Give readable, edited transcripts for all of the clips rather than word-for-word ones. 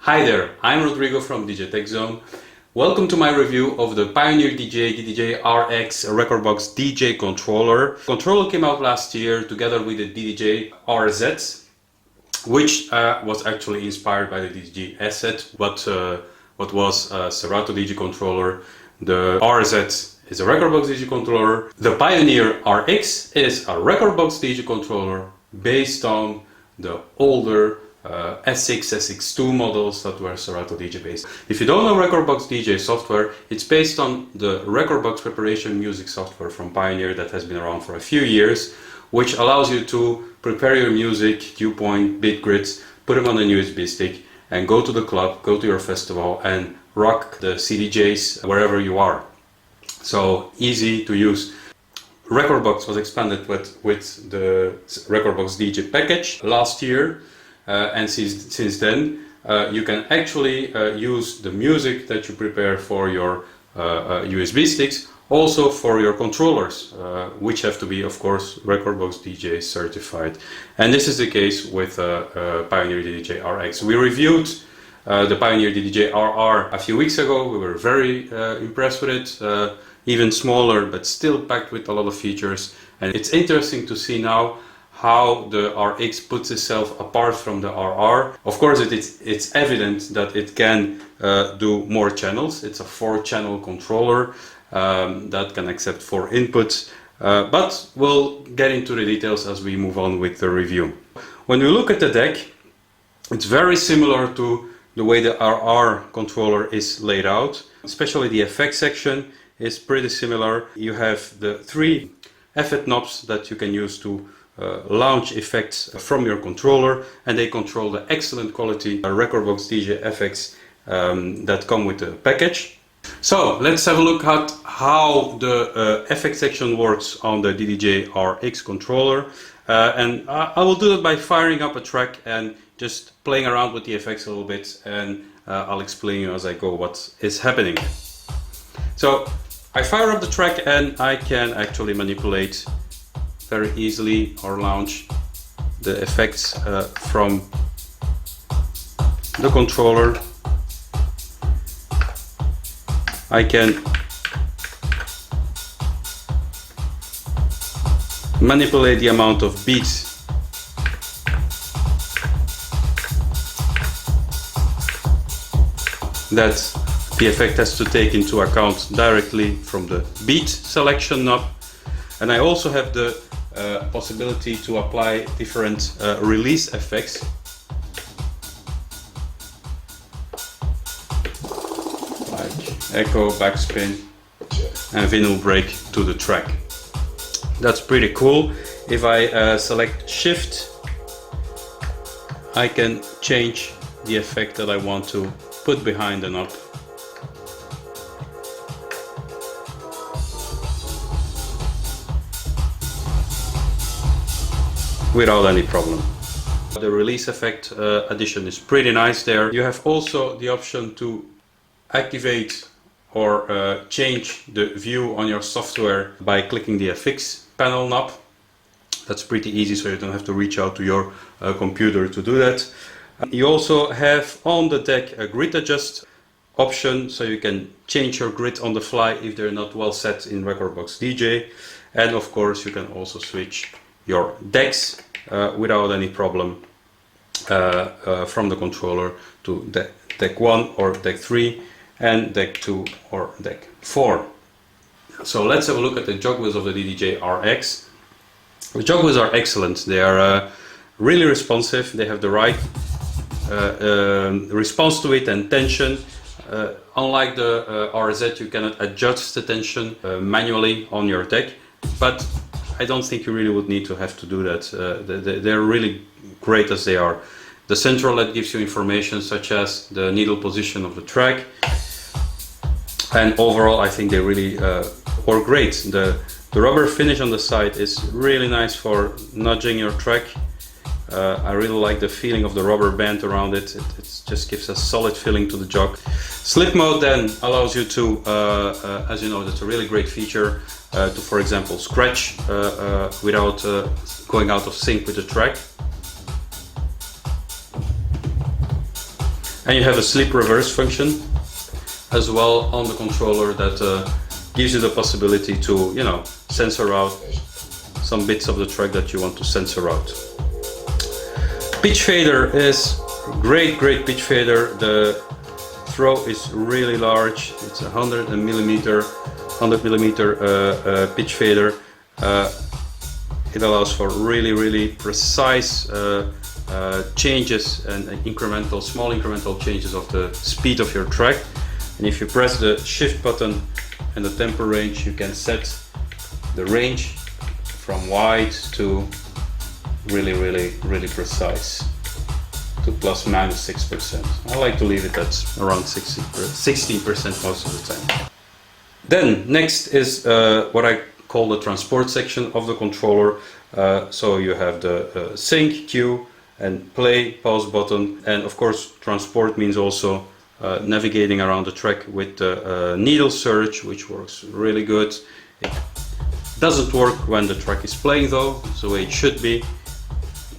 Hi there, I'm Rodrigo from DJ Tech Zone. Welcome to my review of the Pioneer DJ DDJ-RX Rekordbox DJ controller. The controller came out last year together with the DDJ-RZ, which was actually inspired by the DDJ asset, what was a Serato DJ controller. The RZ is a Rekordbox DJ controller. The Pioneer RX is a Rekordbox DJ controller based on the older S6, SX2 models that were Serato DJ based. If you don't know Rekordbox DJ software, it's based on the Rekordbox preparation music software from Pioneer that has been around for a few years, which allows you to prepare your music, dew point, bit grids, put them on a USB stick and go to the club, go to your festival and rock the CDJs wherever you are. So easy to use. Rekordbox was expanded with the Rekordbox DJ package last year. And since then you can actually use the music that you prepare for your USB sticks also for your controllers, which have to be, of course, Rekordbox DJ certified. And this is the case with Pioneer DDJ-RX. We reviewed the Pioneer DDJ-RR a few weeks ago. We were very impressed with it, even smaller but still packed with a lot of features. And it's interesting to see now how the RX puts itself apart from the RR. Of course, it's evident that it can do more channels. It's a 4-channel controller that can accept 4 inputs, but we'll get into the details as we move on with the review. When we look at the deck, it's very similar to the way the RR controller is laid out, especially the effects section is pretty similar. You have the 3 effect knobs that you can use to launch effects from your controller, and they control the excellent quality Rekordbox DJ effects that come with the package. So let's have a look at how the effect section works on the DDJ-RX controller, and I will do that by firing up a track and just playing around with the effects a little bit, and I'll explain you as I go what is happening. So I fire up the track and I can actually manipulate very easily or launch the effects from the controller. I can manipulate the amount of beats that the effect has to take into account directly from the beat selection knob. And I also have the possibility to apply different release effects, like echo, backspin and vinyl break to the track. That's pretty cool. If I select shift, I can change the effect that I want to put behind the knob. Without any problem. The release effect addition is pretty nice there. You have also the option to activate or change the view on your software by clicking the FX panel knob. That's pretty easy, so you don't have to reach out to your computer to do that. You also have on the deck a grid adjust option, so you can change your grid on the fly if they're not well set in Rekordbox DJ. And of course you can also switch your decks without any problem from the controller to deck 1 or deck 3 and deck 2 or deck 4. So let's have a look at the jog wheels of the DDJ-RX. The jog wheels are excellent. They are really responsive. They have the right response to it and tension. Unlike the RZ, you cannot adjust the tension manually on your deck, but I don't think you really would need to have to do that. They're really great as they are. The central LED gives you information such as the needle position of the track, and overall I think they really work great. The rubber finish on the side is really nice for nudging your track. I really like the feeling of the rubber band around it. It just gives a solid feeling to the jog. Slip mode then allows you to, as you know, that's a really great feature, to, for example, scratch without going out of sync with the track. And you have a slip reverse function as well on the controller that gives you the possibility to, you know, censor out some bits of the track that you want to censor out. Pitch fader is great pitch fader. The throw is really large. It's 100 millimeter pitch fader. It allows for really precise changes and small incremental changes of the speed of your track. And if you press the shift button and the tempo range, you can set the range from wide to really precise, to ±6%. I like to leave it at around 16% most of the time. Then next is what I call the transport section of the controller. So you have the sync, cue and play, pause button, and of course transport means also navigating around the track with the needle search, which works really good. It doesn't work when the track is playing though, it's the way it should be.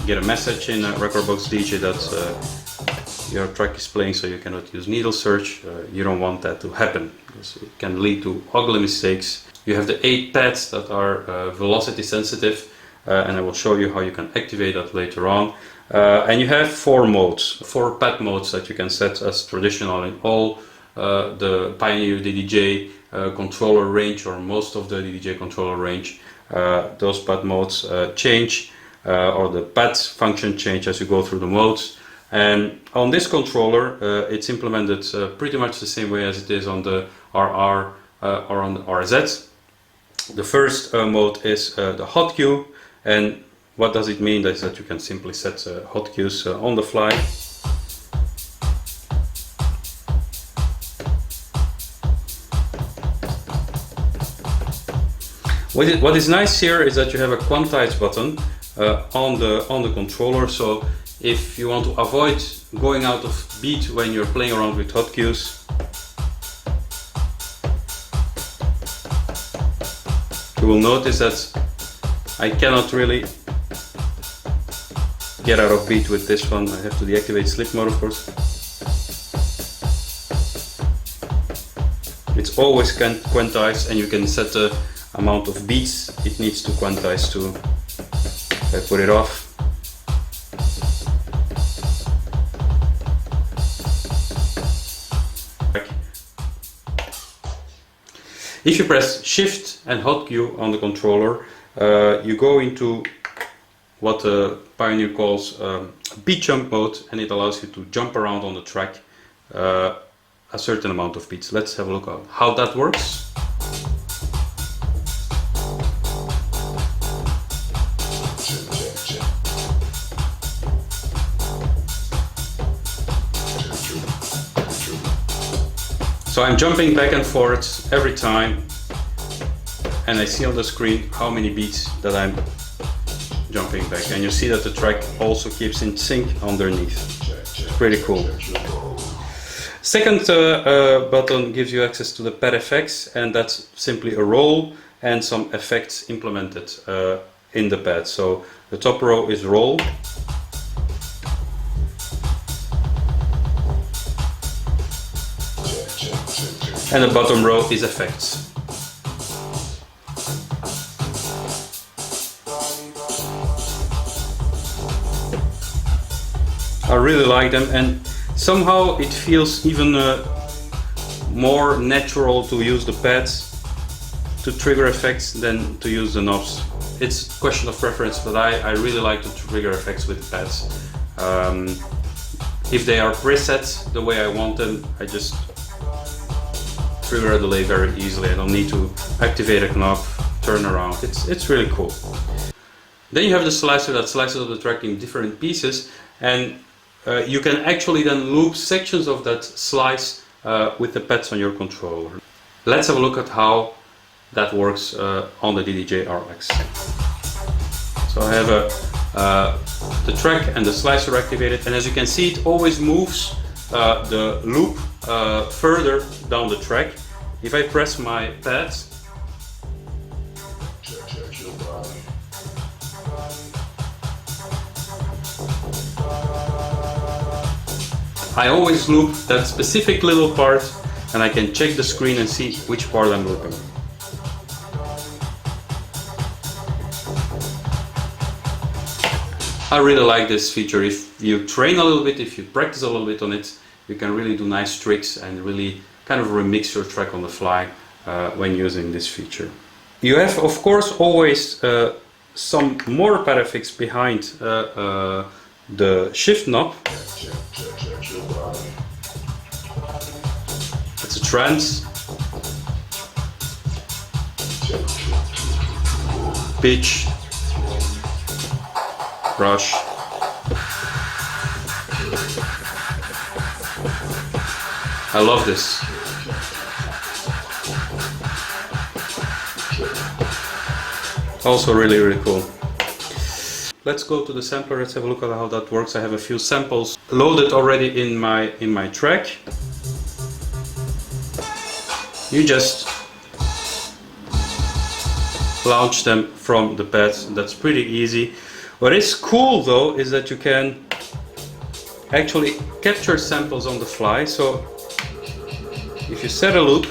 You get a message in Rekordbox DJ that your track is playing, so you cannot use needle search. You don't want that to happen because it can lead to ugly mistakes. You have the 8 pads that are velocity sensitive, and I will show you how you can activate that later on. And you have 4 pad modes that you can set as traditional in all the Pioneer DDJ controller range, or most of the DDJ controller range. Those pad modes change, or the pad function change as you go through the modes. And on this controller it's implemented pretty much the same way as it is on the RR or on the RZ. The first mode is the hot cue, and what does it mean? Is that you can simply set hot cues on the fly. What is nice here is that you have a quantize button on the controller, so if you want to avoid going out of beat when you're playing around with hot cues, you will notice that I cannot really get out of beat with this one. I have to deactivate slip mode, of course. It's always quantized, and you can set the amount of beats it needs to quantize to. I put it off. If you press shift and hot cue on the controller, you go into what Pioneer calls beat jump mode, and it allows you to jump around on the track a certain amount of beats. Let's have a look at how that works. So I'm jumping back and forth every time, and I see on the screen how many beats that I'm jumping back, and you see that the track also keeps in sync underneath. It's pretty cool. Second button gives you access to the pad effects, and that's simply a roll and some effects implemented in the pad. So the top row is roll. And the bottom row is effects. I really like them, and somehow it feels even more natural to use the pads to trigger effects than to use the knobs. It's a question of preference, but I really like to trigger effects with the pads. If they are preset the way I want them, I just trigger a delay very easily. I don't need to activate a knob, turn around. It's really cool. Then you have the slicer that slices up the track in different pieces, and you can actually then loop sections of that slice with the pads on your controller. Let's have a look at how that works on the DDJ-RX. So I have the track and the slicer activated, and as you can see, it always moves the loop further down the track. If I press my pads, I always loop that specific little part, and I can check the screen and see which part I'm looping. I really like this feature. If you train a little bit, if you practice a little bit on it, you can really do nice tricks and really kind of remix your track on the fly when using this feature. You have, of course, always some more paraffix behind the shift knob. It's a trance, pitch, brush. I love this. Also really cool. Let's go to the sampler. Let's have a look at how that works. I have a few samples loaded already in my track. You just launch them from the pad. That's pretty easy. What is cool though is that you can actually capture samples on the fly. So if you set a loop,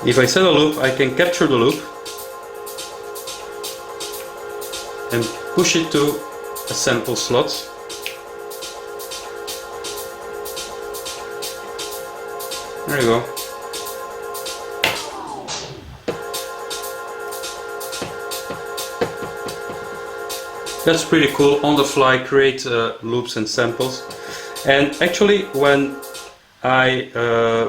if I set a loop, I can capture the loop and push it to a sample slot. There you go. That's pretty cool. On the fly, create loops and samples. And actually, when I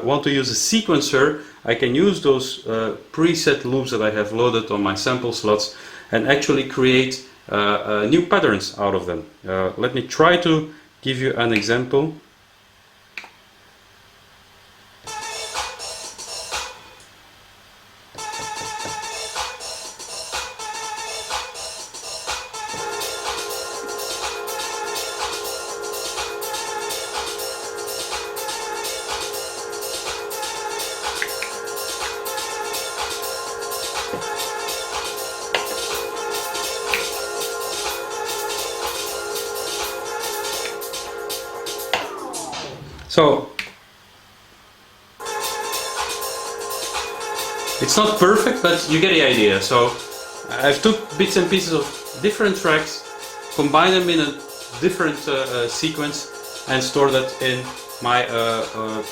want to use a sequencer, I can use those preset loops that I have loaded on my sample slots and actually create new patterns out of them. Let me try to give you an example. So it's not perfect, but you get the idea. So I've took bits and pieces of different tracks, combined them in a different sequence, and store that in my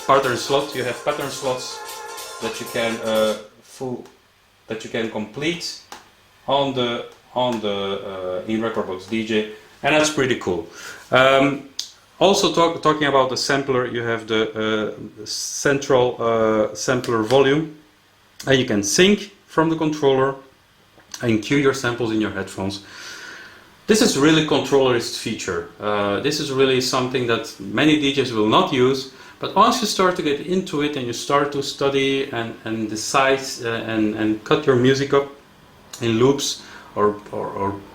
pattern slot. You have pattern slots that you can complete on the in Rekordbox DJ, and that's pretty cool. Also talking about the sampler, you have the central sampler volume, and you can sync from the controller and cue your samples in your headphones. This is really controllerist feature. This is really something that many DJs will not use, but once you start to get into it and you start to study and decide and cut your music up in loops, or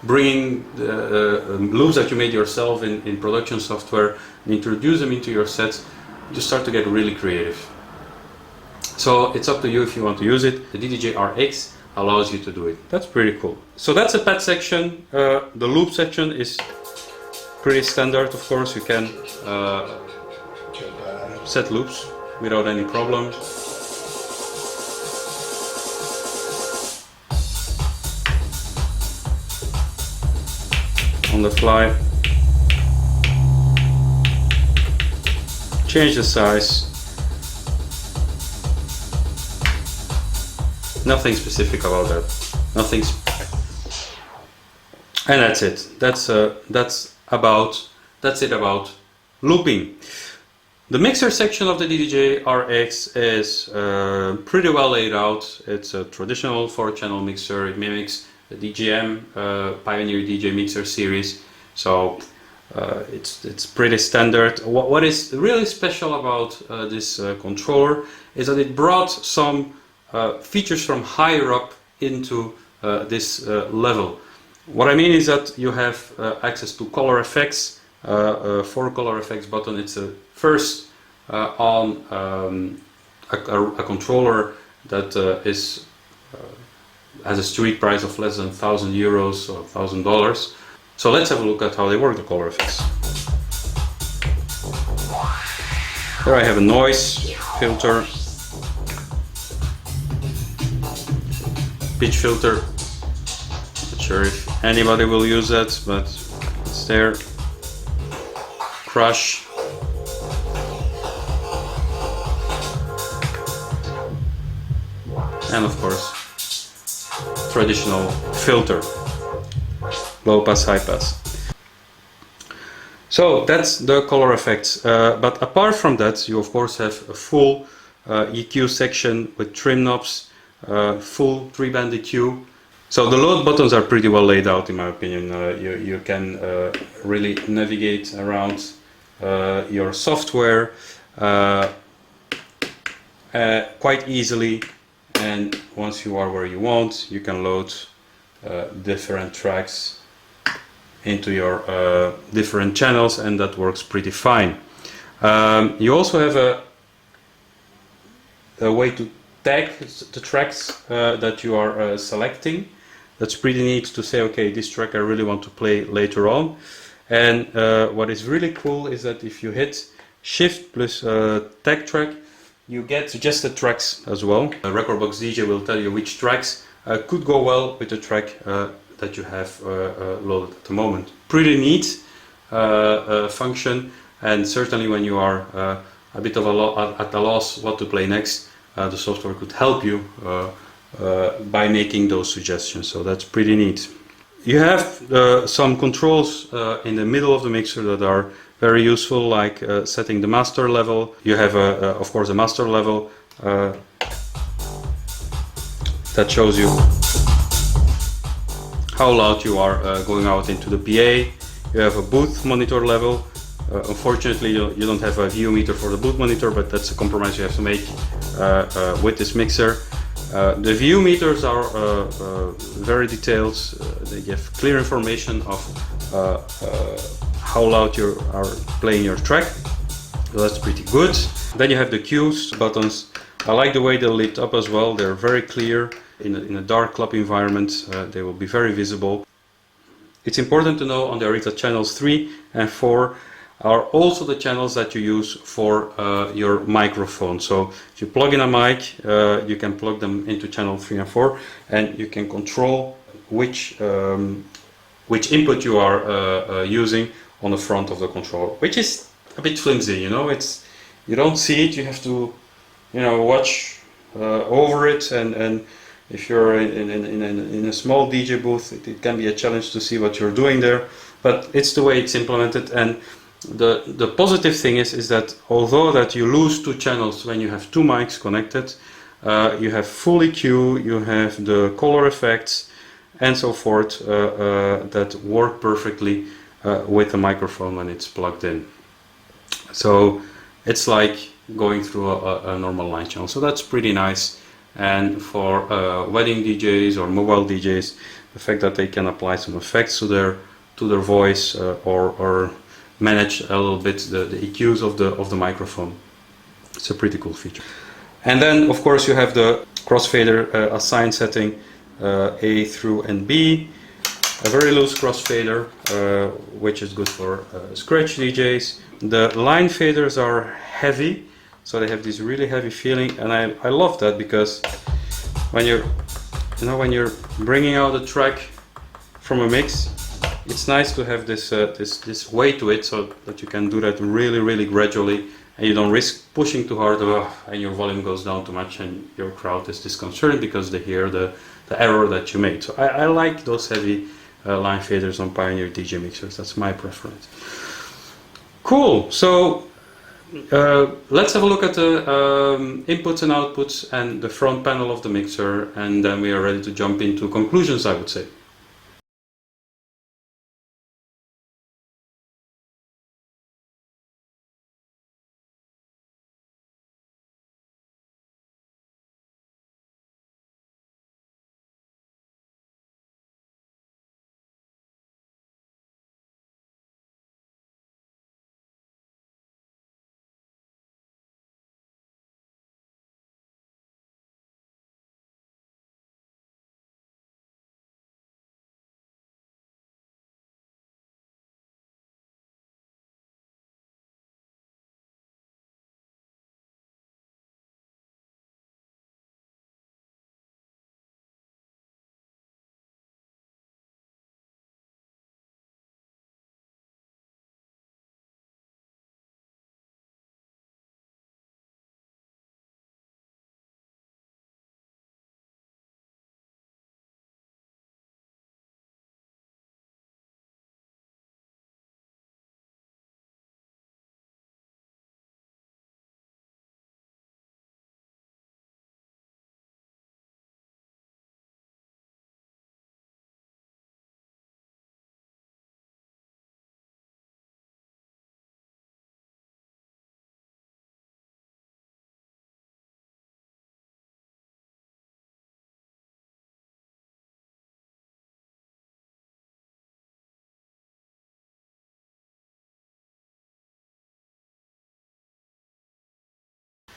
bringing loops that you made yourself in production software and introduce them into your sets, you start to get really creative. So it's up to you if you want to use it. The DDJ-RX allows you to do it. That's pretty cool. So that's a pad section. The loop section is pretty standard, of course. You can set loops without any problem. On the fly, change the size. Nothing specific about that. Nothing. And that's it. That's it about looping. The mixer section of the DDJ-RX is pretty well laid out. It's a traditional 4-channel mixer. It mimics the DJM Pioneer DJ Mixer series, so it's pretty standard. What is really special about this controller is that it brought some features from higher up into this level. What I mean is that you have access to color effects, 4 color effects button. It's a first on a controller that has a street price of less than €1,000 or $1,000. So let's have a look at how they work, the color effects. There I have a noise filter, pitch filter. Not sure if anybody will use that, but it's there. Crush. And of course, traditional filter, low pass, high pass. So that's the color effects, but apart from that, you of course have a full EQ section with trim knobs, full 3-band EQ. So the load buttons are pretty well laid out, in my opinion. You can really navigate around your software quite easily, and once you are where you want, you can load different tracks into your different channels, and that works pretty fine. You also have a way to tag the tracks that you are selecting. That's pretty neat to say, okay, this track I really want to play later on. And what is really cool is that if you hit Shift plus tag track, you get suggested tracks as well. Rekordbox DJ will tell you which tracks could go well with the track that you have loaded at the moment. Pretty neat function, and certainly when you are a bit of at a loss what to play next, the software could help you by making those suggestions, so that's pretty neat. You have some controls in the middle of the mixer that are very useful, like setting the master level. You have of course a master level that shows you how loud you are going out into the PA. You have a booth monitor level. Unfortunately, you don't have a view meter for the booth monitor, but that's a compromise you have to make with this mixer. The view meters are very detailed. They give clear information of how loud you are playing your track. So that's pretty good. Then you have the cues buttons. I like the way they're lit up as well. They're very clear. In a dark club environment, they will be very visible. It's important to know on the RX that channels 3 and 4 are also the channels that you use for your microphone. So if you plug in a mic, you can plug them into channel 3 and 4, and you can control which input you are using on the front of the controller, which is a bit flimsy, you know. You don't see it, you have to, you know, watch over it, and if you're in a small DJ booth, it can be a challenge to see what you're doing there, but it's the way it's implemented. And the positive thing is that although that you lose 2 channels when you have 2 mics connected, you have full EQ, you have the color effects and so forth that work perfectly with the microphone when it's plugged in. So it's like going through a normal line channel, so that's pretty nice. And for wedding DJs or mobile DJs, the fact that they can apply some effects to their voice or manage a little bit the EQs of the microphone, it's a pretty cool feature. And then of course you have the crossfader assign setting, A through and B, a very loose crossfader, which is good for scratch DJs. The line faders are heavy, so they have this really heavy feeling, and I love that, because when you're bringing out a track from a mix, it's nice to have this this weight to it, so that you can do that really gradually, and you don't risk pushing too hard and your volume goes down too much and your crowd is disconcerted because they hear the error that you made. So I like those heavy line faders on Pioneer DJ mixers. That's my preference. Cool. So let's have a look at the inputs and outputs and the front panel of the mixer, and then we are ready to jump into conclusions, I would say.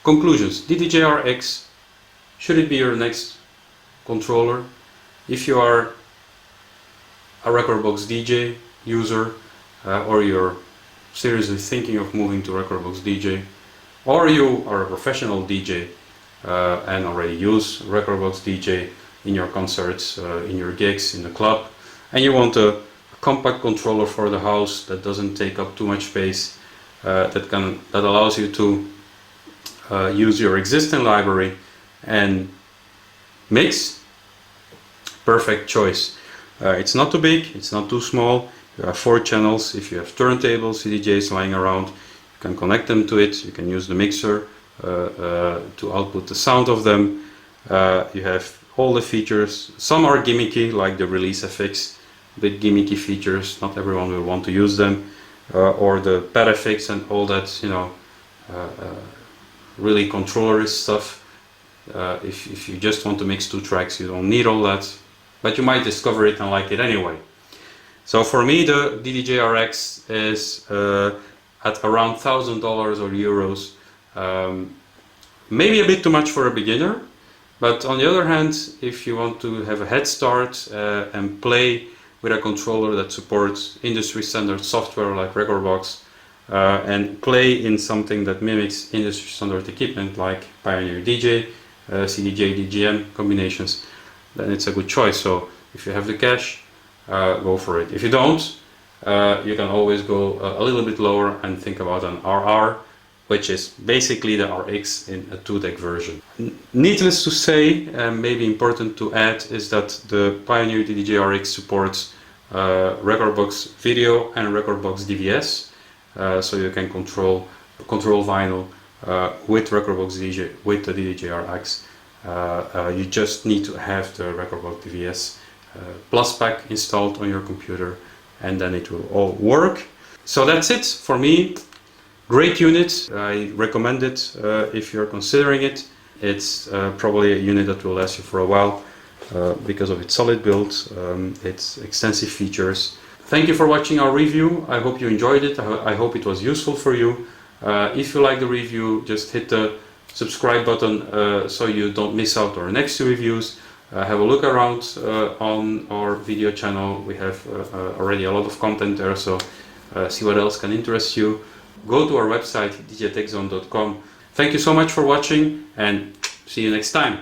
Conclusions. DDJ-RX, should it be your next controller? If you are a Rekordbox DJ user, or you're seriously thinking of moving to Rekordbox DJ, or you are a professional DJ and already use Rekordbox DJ in your concerts, in your gigs, in the club, and you want a compact controller for the house that doesn't take up too much space, that allows you to use your existing library and mix, perfect choice. It's not too big, it's not too small. You have 4 channels. If you have turntables, CDJs lying around, you can connect them to it. You can use the mixer to output the sound of them. You have all the features. Some are gimmicky, like the release FX, bit gimmicky features. Not everyone will want to use them, or the pad FX and all that, you know, really controllerist stuff. If you just want to mix 2 tracks, you don't need all that, but you might discover it and like it anyway. So for me, the DDJ-RX is at around $1,000 or euros. Maybe a bit too much for a beginner, but on the other hand, if you want to have a head start and play with a controller that supports industry standard software like Rekordbox, and play in something that mimics industry standard equipment like Pioneer DJ, CDJ, DJM combinations, then it's a good choice. So if you have the cash, go for it. If you don't, you can always go a little bit lower and think about an RR, which is basically the RX in a 2-deck version. Needless to say, and maybe important to add, is that the Pioneer DDJ-RX supports Rekordbox Video and Rekordbox DVS, so you can control vinyl with Rekordbox DJ, with the DDJ-RX. You just need to have the Rekordbox DVS Plus pack installed on your computer, and then it will all work. So that's it for me. Great unit. I recommend it if you're considering it. It's probably a unit that will last you for a while because of its solid build, its extensive features. Thank you for watching our review. I hope you enjoyed it. I hope it was useful for you. If you like the review, just hit the subscribe button so you don't miss out our next 2 reviews. Have a look around on our video channel. We have already a lot of content there, so see what else can interest you. Go to our website djtechzone.com. Thank you so much for watching, and see you next time.